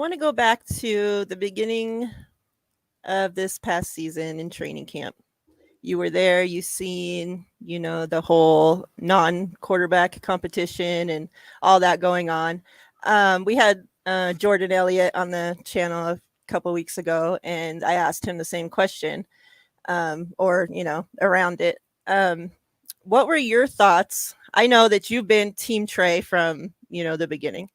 want to go back to the beginning of this past season in training camp. You were there, you seen, the whole non-quarterback competition and all that going on. We had Jordan Elliott on the channel a couple weeks ago, and I asked him the same question, around it. What were your thoughts? I know that you've been Team Trey from, the beginning.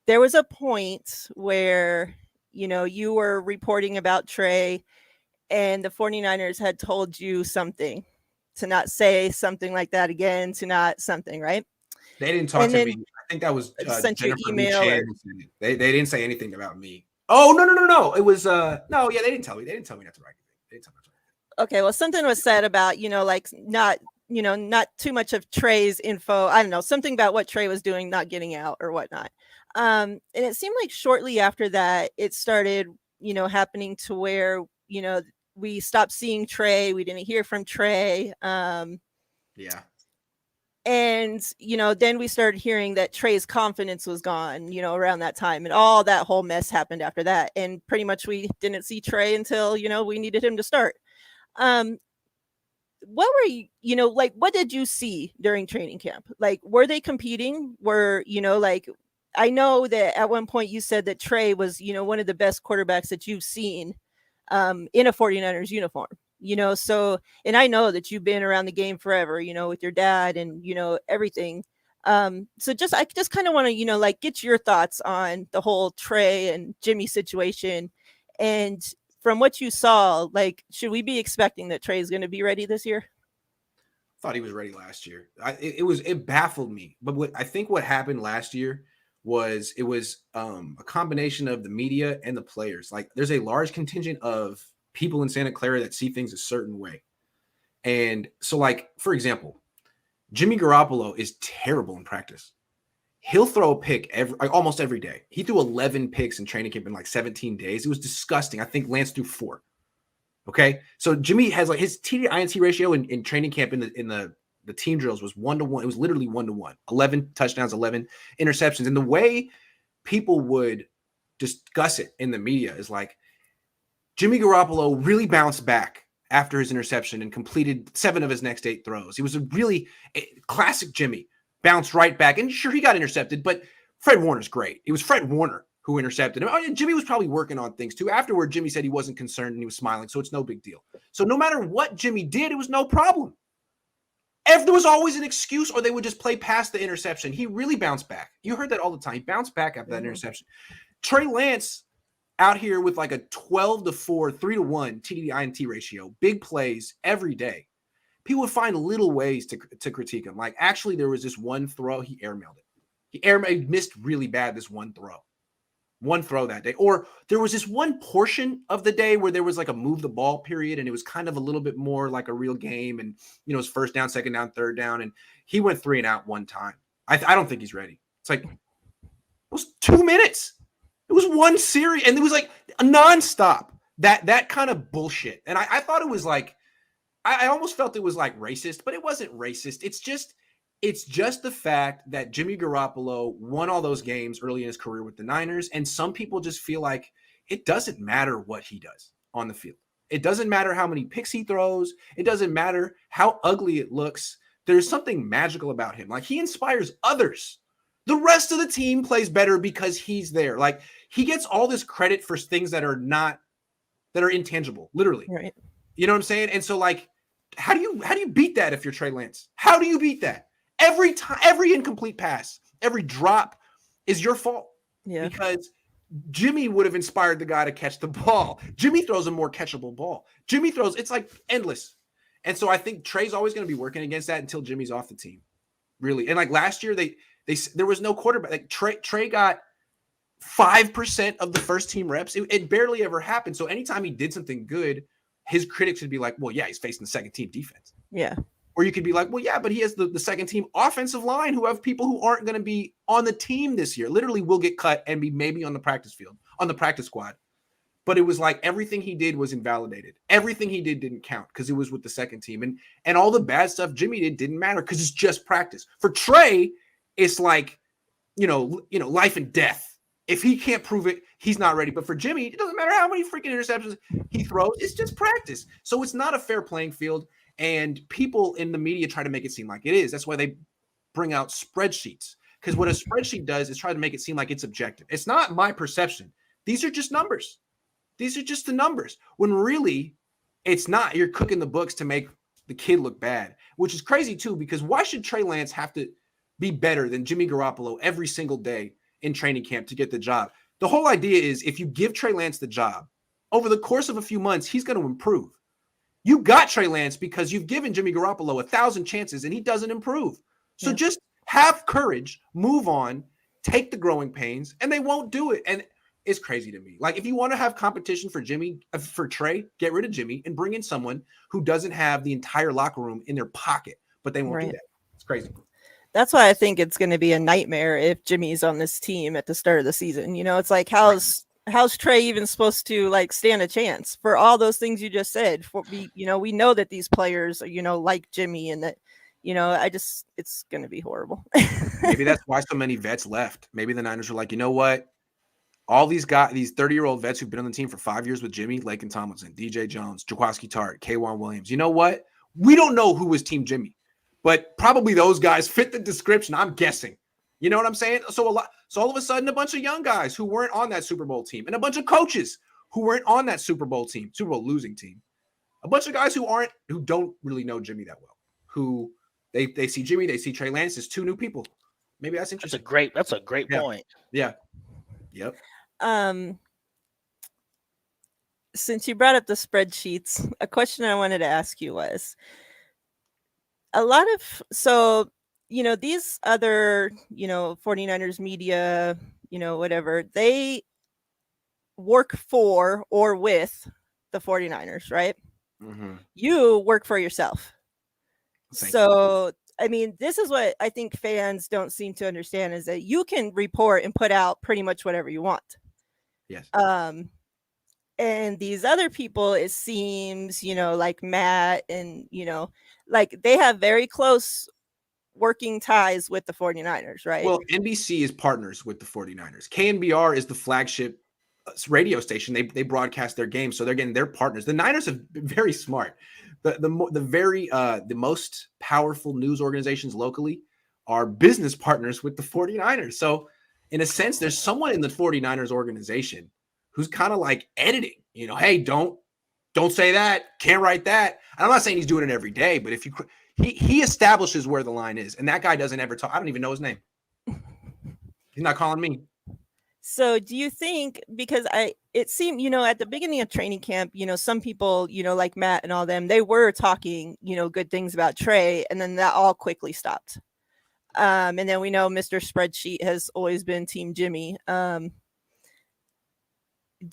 There was a point where, you were reporting about Trey and the 49ers had told you something, to not say something like that again, to not something, right? They didn't talk And to then me. I think that was sent you Jennifer Lee email Chan or who said it. They didn't say anything about me. Oh, no. It was no, yeah, they didn't tell me. They didn't tell me not to write anything. They didn't tell me not to write anything. okay, well, something was said about, like not, not too much of Trey's info. I don't know, something about what Trey was doing, not getting out or whatnot. And it seemed like shortly after that, it started, happening to where, we stopped seeing Trey. We didn't hear from Trey. Yeah. And, then we started hearing that Trey's confidence was gone, around that time. And all that whole mess happened after that. And pretty much we didn't see Trey until, we needed him to start. What were you, like, what did you see during training camp? Like, were they competing? I know that at one point you said that Trey was, one of the best quarterbacks that you've seen in a 49ers uniform, so, and I know that you've been around the game forever, with your dad and, everything. So I just kind of want to, like, get your thoughts on the whole Trey and Jimmy situation. And from what you saw, like, should we be expecting that Trey is going to be ready this year? Thought he was ready last year. It baffled me. But what happened last year was it was a combination of the media and the players. Like, there's a large contingent of people in Santa Clara that see things a certain way. And so, like, for example, Jimmy Garoppolo is terrible in practice. He'll throw a pick almost every day. He threw 11 picks in training camp in like 17 days. It was disgusting. I think Lance threw 4. Okay. So Jimmy has like his TD-INT ratio in training camp in the team drills was 1-to-1. It was literally 1-to-1. 11 touchdowns, 11 interceptions. And the way people would discuss it in the media is like, Jimmy Garoppolo really bounced back after his interception and completed 7 of his next 8 throws. He was a really classic Jimmy. Bounced right back. And sure, he got intercepted, but Fred Warner's great. It was Fred Warner who intercepted him. Oh, yeah, Jimmy was probably working on things too. Afterward, Jimmy said he wasn't concerned and he was smiling, so it's no big deal. So no matter what Jimmy did, it was no problem. If there was always an excuse or they would just play past the interception, he really bounced back. You heard that all the time. He bounced back after that interception. Trey Lance out here with like a 12-4, 3-1 TD-INT ratio, big plays every day. People would find little ways to critique him. Like, actually, there was this one throw, he airmailed it. He missed really bad this one throw that day. Or there was this one portion of the day where there was like a move the ball period, and it was kind of a little bit more like a real game. And, it was first down, second down, third down. And he went 3 and out one time. I don't think he's ready. It's like, it was 2 minutes. It was one series. And it was like a nonstop. That kind of bullshit. And I thought it was like, I almost felt it was like racist, but it wasn't racist. It's just the fact that Jimmy Garoppolo won all those games early in his career with the Niners, and some people just feel like it doesn't matter what he does on the field. It doesn't matter how many picks he throws. It doesn't matter how ugly it looks. There's something magical about him. Like, he inspires others. The rest of the team plays better because he's there. Like, he gets all this credit for things that are intangible, literally. Right. You know what I'm saying? And so, like, how do you beat that if you're Trey Lance? How do you beat that? Every time, every incomplete pass, every drop is your fault. Yeah. Because Jimmy would have inspired the guy to catch the ball. Jimmy throws a more catchable ball. It's like endless. And so I think Trey's always going to be working against that until Jimmy's off the team. Really. And like last year, there was no quarterback. Like Trey got 5% of the first team reps. It barely ever happened. So anytime he did something good, his critics would be like, well, yeah, he's facing the second team defense. Yeah. Or you could be like, well, yeah, but he has the second team offensive line who have people who aren't going to be on the team this year. Literally will get cut and be maybe on the practice field, on the practice squad. But it was like everything he did was invalidated. Everything he did didn't count because it was with the second team. And all the bad stuff Jimmy did didn't matter because it's just practice. For Trey, it's like life and death. If he can't prove it, he's not ready. But for Jimmy, it doesn't matter how many freaking interceptions he throws. It's just practice. So it's not a fair playing field. And people in the media try to make it seem like it is. That's why they bring out spreadsheets. Because what a spreadsheet does is try to make it seem like it's objective. It's not my perception. These are just numbers. These are just the numbers. When really, it's not. You're cooking the books to make the kid look bad, which is crazy too, because why should Trey Lance have to be better than Jimmy Garoppolo every single day in training camp to get the job? The whole idea is if you give Trey Lance the job, over the course of a few months, he's going to improve. You got Trey Lance because you've given Jimmy Garoppolo 1,000 chances and he doesn't improve. So just have courage, move on, take the growing pains, and they won't do it. And it's crazy to me. Like, if you want to have competition for Trey, get rid of Jimmy and bring in someone who doesn't have the entire locker room in their pocket, but they won't do that. It's crazy. That's why I think it's going to be a nightmare if Jimmy's on this team at the start of the season. It's like, how's Trey even supposed to like stand a chance for all those things you just said? We know that these players, like Jimmy, and that, it's going to be horrible. Maybe that's why so many vets left. Maybe the Niners were like, you know what? All these guys, these 30-year-old vets who've been on the team for 5 years with Jimmy, Laken Tomlinson, DJ Jones, Jaquaski Tart, K'Wan Williams. You know what? We don't know who was Team Jimmy, but probably those guys fit the description. I'm guessing. You know what I'm saying? So all of a sudden, a bunch of young guys who weren't on that Super Bowl team, and a bunch of coaches who weren't on that Super Bowl losing team, a bunch of guys who don't really know Jimmy that well, who they see Jimmy, they see Trey Lance as two new people. Maybe that's interesting. That's a great point. Yeah. Yep. Since you brought up the spreadsheets, a question I wanted to ask you was these other, 49ers media, whatever, they work for or with the 49ers, right? Mm-hmm. You work for yourself. Thank you. I mean, this is what I think fans don't seem to understand, is that you can report and put out pretty much whatever you want. Yes. And these other people, it seems, like Matt and, like they have very close working ties with the 49ers, right? Well, NBC is partners with the 49ers. KNBR is the flagship radio station. They broadcast their games, so they're partners. The Niners have been very smart. The most powerful news organizations locally are business partners with the 49ers. So in a sense, there's someone in the 49ers organization who's kind of like editing, hey, don't say that, can't write that. And I'm not saying he's doing it every day, but if he establishes where the line is, and that guy doesn't ever talk. I don't even know his name. He's not calling me. So do you think, because it seemed, at the beginning of training camp, some people, like Matt and all them, they were talking, good things about Trey, and then that all quickly stopped. And then we know Mr. Spreadsheet has always been Team Jimmy. Do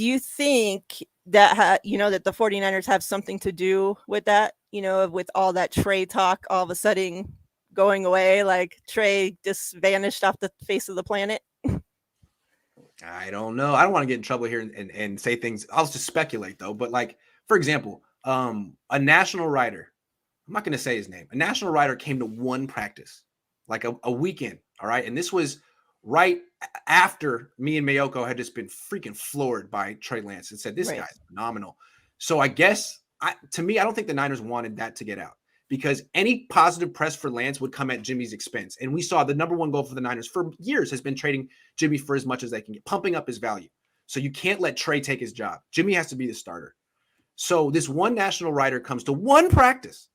you think that, that the 49ers have something to do with that, with all that Trey talk all of a sudden going away, like Trey just vanished off the face of the planet? I don't know. I don't want to get in trouble here and say things. I'll just speculate though. But like, for example, a national writer, I'm not going to say his name. A national writer came to one practice, like a weekend. All right. And this was right after me and Mayoko had just been freaking floored by Trey Lance and said, this guy's phenomenal. So I guess to me, I don't think the Niners wanted that to get out, because any positive press for Lance would come at Jimmy's expense. And we saw the number one goal for the Niners for years has been trading Jimmy for as much as they can get, pumping up his value. So you can't let Trey take his job. Jimmy has to be the starter. So this one national writer comes to one practice,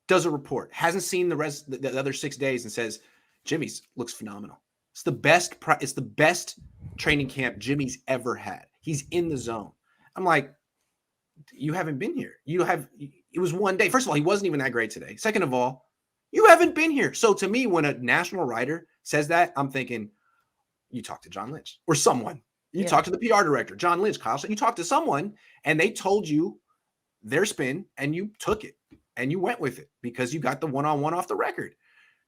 does a report, hasn't seen the other 6 days, and says, Jimmy's looks phenomenal. It's the best training camp Jimmy's ever had. He's in the zone. I'm like, you haven't been here. It was 1 day. First of all, he wasn't even that great today. Second of all, you haven't been here. So to me, when a national writer says that, I'm thinking, you talk to John Lynch or someone. You talk to the PR director, John Lynch, Kyle. So you talk to someone and they told you their spin and you took it and you went with it because you got the one-on-one off the record.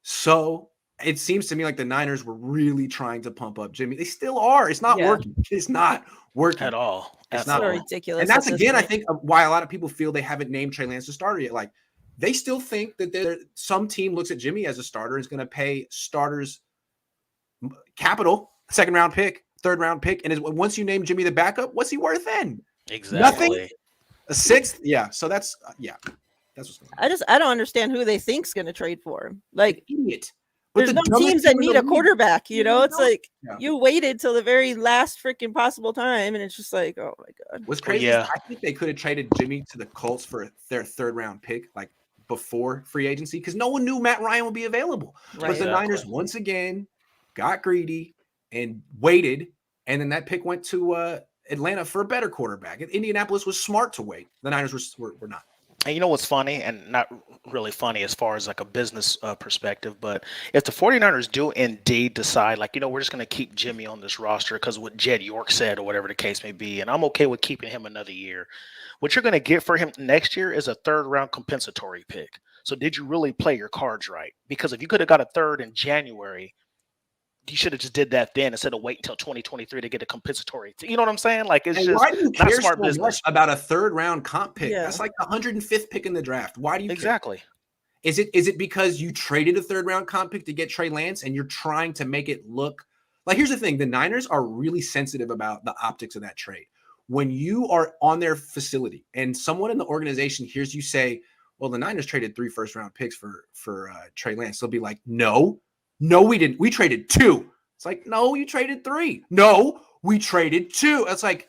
So it seems to me like the Niners were really trying to pump up Jimmy. They still are. It's not working. It's not working at all. It's not ridiculous. And that's again, I think, why a lot of people feel they haven't named Trey Lance a starter yet. Like, they still think that some team looks at Jimmy as a starter and is going to pay starters capital, second round pick, third round pick, and once you name Jimmy the backup, what's he worth then? Exactly. Nothing. A sixth, yeah. So that's what's going on. I don't understand who they think's going to trade for him. Like, An idiot. there's no teams that need a quarterback. It's like you waited till the very last freaking possible time, and it's just like, oh my god. What's crazy? Is I think they could have traded Jimmy to the Colts for their third round pick, like before free agency, because no one knew Matt Ryan would be available. Right. But the Niners once again got greedy and waited, and then that pick went to Atlanta for a better quarterback. Indianapolis was smart to wait. The Niners were not. And you know what's funny, and not really funny as far as like a business perspective, but if the 49ers do indeed decide, like, we're just going to keep Jimmy on this roster because what Jed York said or whatever the case may be, and I'm okay with keeping him another year, what you're going to get for him next year is a third-round compensatory pick. So did you really play your cards right? Because if you could have got a third in January, you should have just did that then instead of waiting until 2023 to get a compensatory. You know what I'm saying? Like, it's just why do you not care smart so business much about a third round comp pick. Yeah. That's like the 105th pick in the draft. Why do you exactly care? Is it because you traded a third round comp pick to get Trey Lance and you're trying to make it look like, here's the thing, the Niners are really sensitive about the optics of that trade. When you are on their facility and someone in the organization hears you say, well, the Niners traded 3 first round picks for Trey Lance, they'll be like, no, we didn't. We traded 2. It's like, no, you traded 3. No, we traded 2. It's like,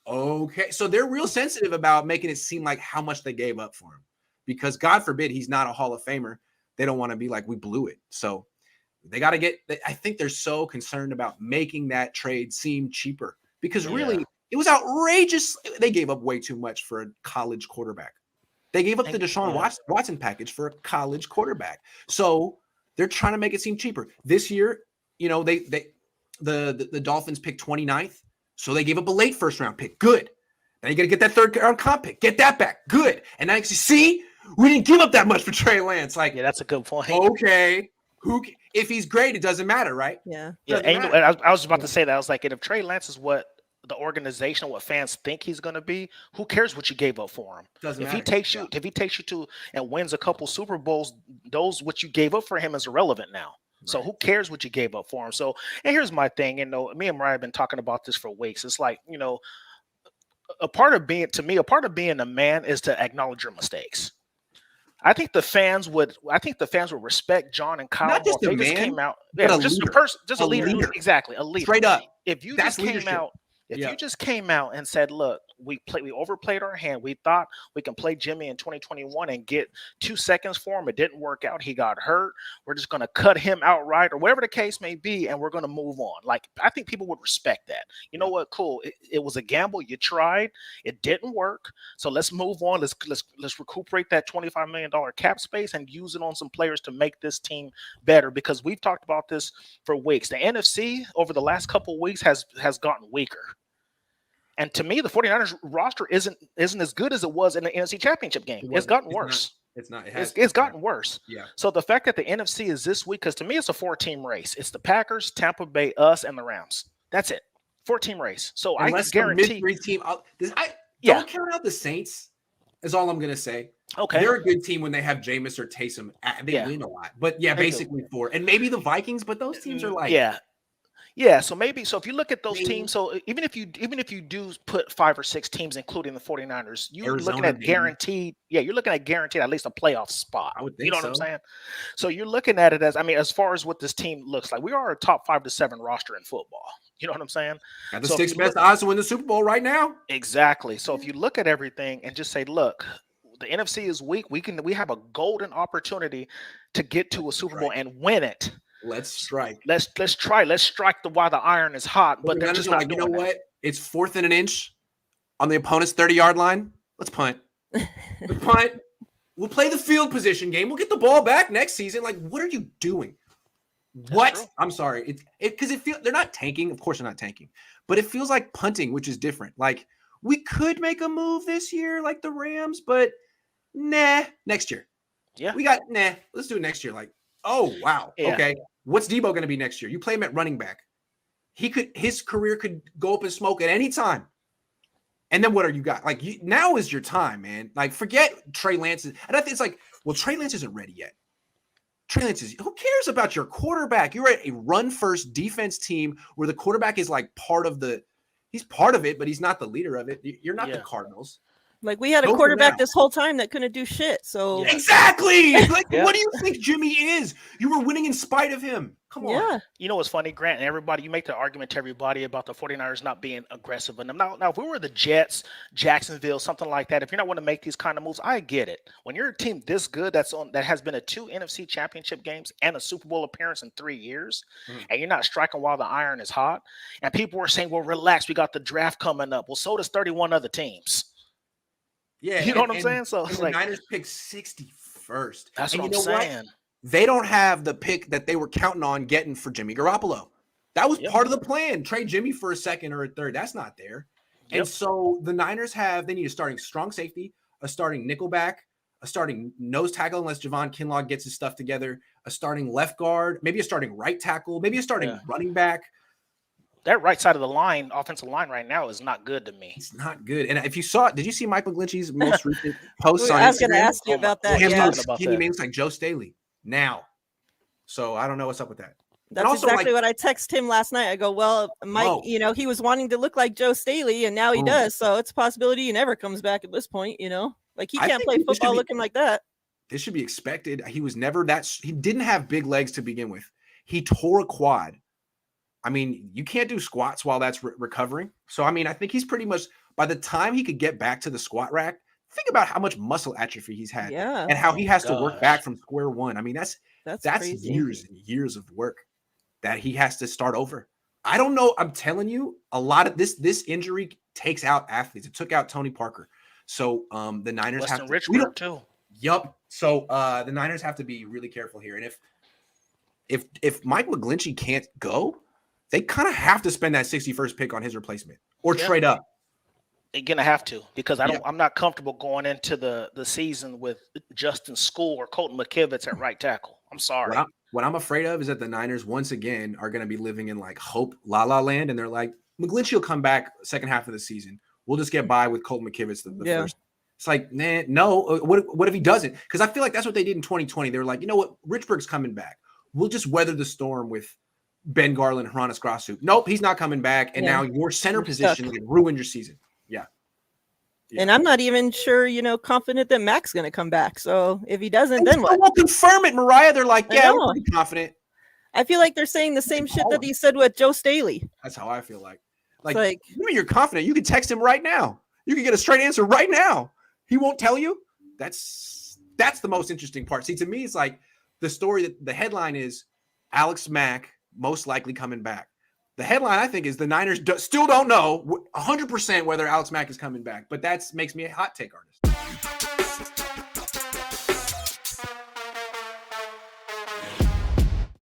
okay. So they're real sensitive about making it seem like how much they gave up for him, because God forbid he's not a Hall of Famer. They don't want to be like, we blew it. So they got to I think they're so concerned about making that trade seem cheaper, because really it was outrageous. They gave up way too much for a college quarterback. They gave up the Deshaun Watson package for a college quarterback. So they're trying to make it seem cheaper. This year, the Dolphins picked 29th, so they gave up a late first round pick. Good. Now you got to get that third round comp pick. Get that back. Good. And now you see, we didn't give up that much for Trey Lance. Like, yeah, that's a good point. Okay, if he's great, it doesn't matter, right? Yeah. I was about to say that. I was like, if Trey Lance is what the organization, what fans think he's going to be, who cares what you gave up for him? If he takes you to and wins a couple Super Bowls, those what you gave up for him is irrelevant now. Right. So who cares what you gave up for him? So, and here's my thing, me and Mariah have been talking about this for weeks. It's like, a part of being a man is to acknowledge your mistakes. I think the fans would respect John and Kyle. Not just if a they man, just came out, just a leader. Exactly, a leader. Straight up. If you just came out. If you just came out and said, look, we overplayed our hand. We thought we can play Jimmy in 2021 and get 2 seconds for him. It didn't work out. He got hurt. We're just going to cut him outright or whatever the case may be, and we're going to move on. Like, I think people would respect that. You know what? Cool. It was a gamble. You tried. It didn't work. So let's move on. Let's recuperate that $25 million cap space and use it on some players to make this team better, because we've talked about this for weeks. The NFC over the last couple of weeks has gotten weaker. And to me, the 49ers roster isn't as good as it was in the NFC Championship game. It's gotten worse. It's gotten worse. Yeah. So the fact that the NFC is this week, because to me, it's a 4-team race. It's the Packers, Tampa Bay, us, and the Rams. That's it. 4-team race. So unless I guarantee. Mid-3 team. Don't count out the Saints. Is all I'm going to say. Okay. They're a good team when they have Jameis or Taysom. They win a lot. But basically 4. And maybe the Vikings, but those teams are like. Yeah, so if you look at those teams, so even if you do put 5 or 6 teams, including the 49ers, you're looking at guaranteed at least a playoff spot. I would think you know what I'm saying? So you're looking at it as far as what this team looks like. We are a top 5 to 7 roster in football. You know what I'm saying? Got the 6th best odds to win the Super Bowl right now. Exactly. So if you look at everything and just say, look, the NFC is weak. We have a golden opportunity to get to a Super Bowl and win it. Let's strike. Let's try. Let's strike while the iron is hot. But they're just not doing you know what? It's 4th and an inch on the opponent's 30-yard line. Let's punt. We'll play the field position game. We'll get the ball back next season. Like, what are you doing? What? True. I'm sorry. Because they're not tanking. Of course they're not tanking. But it feels like punting, which is different. Like, we could make a move this year like the Rams, but next year. Yeah. Let's do it next year. Like, oh, wow. Yeah. Okay. What's Debo going to be next year? You play him at running back. His career could go up in smoke at any time. And then what are you got? Like, now is your time, man. Like, forget Trey Lance. And I think it's like, well, Trey Lance isn't ready yet. Trey Lance who cares about your quarterback? You're at a run-first defense team where the quarterback is like he's part of it, but he's not the leader of it. You're not the Cardinals. Like we had a quarterback this whole time that couldn't do shit. So exactly. Like, what do you think Jimmy is? You were winning in spite of him. Come on. You know what's funny, Grant, and everybody, you make the argument to everybody about the 49ers not being aggressive in them. Now, if we were the Jets, Jacksonville, something like that, if you're not want to make these kind of moves, I get it. When you're a team this good that has been to 2 NFC championship games and a Super Bowl appearance in 3 years, and you're not striking while the iron is hot, and people were saying, well, relax, we got the draft coming up. Well, so does 31 other teams. Yeah, you know what I'm saying? So it's the Niners pick 61st. That's what I'm saying. What? They don't have the pick that they were counting on getting for Jimmy Garoppolo. That was part of the plan. Trade Jimmy for a second or a third. That's not there. And so the Niners they need a starting strong safety, a starting nickelback, a starting nose tackle, unless Javon Kinlaw gets his stuff together, a starting left guard, maybe a starting right tackle, maybe a starting running back. That right side of the line, offensive line right now is not good to me. It's not good. And if you saw it, did you see Mike McGlinchey's most recent posts on Instagram? I was going to ask you about that. He means like Joe Staley now. So I don't know what's up with that. That's also, exactly what I texted him last night. I go, well, Mike, he was wanting to look like Joe Staley, and now he does. So it's a possibility he never comes back at this point, Like he can't play football looking like that. This should be expected. He was never he didn't have big legs to begin with. He tore a quad. I mean, you can't do squats while that's recovering. So, I mean, I think he's pretty much, by the time he could get back to the squat rack, think about how much muscle atrophy he's had and how he has to work back from square one. I mean, that's years and years of work that he has to start over. I don't know. I'm telling you, a lot of this injury takes out athletes. It took out Tony Parker. So the Niners have to. Richburg too. Yup. So the Niners have to be really careful here. And if Mike McGlinchey can't go, they kind of have to spend that 61st pick on his replacement or trade up. They're gonna have to, because I'm not comfortable going into the season with Justin School or Colton McKivitz at right tackle. I'm sorry. What I'm afraid of is that the Niners once again are going to be living in like hope la la land, and they're like, McGlinchey will come back second half of the season. We'll just get by with Colton McKivitz the first. It's like, no. What if he doesn't? Because I feel like that's what they did in 2020. They were like, you know what, Richburg's coming back. We'll just weather the storm with Ben Garland, Hronis Grasu. Nope, he's not coming back. And now your center position ruined your season. Yeah. And I'm not even sure, confident that Mac's going to come back. So if he doesn't, then what? We'll confirm it, Mariah. They're like, we're pretty confident. I feel like they're saying the same shit that he said with Joe Staley. That's how I feel like. Like you're confident. You can text him right now. You can get a straight answer right now. He won't tell you. That's the most interesting part. See, to me, it's like the story that the headline is Alex Mack most likely coming back. The headline, I think, is the Niners still don't know 100% whether Alex Mack is coming back, but that makes me a hot take artist.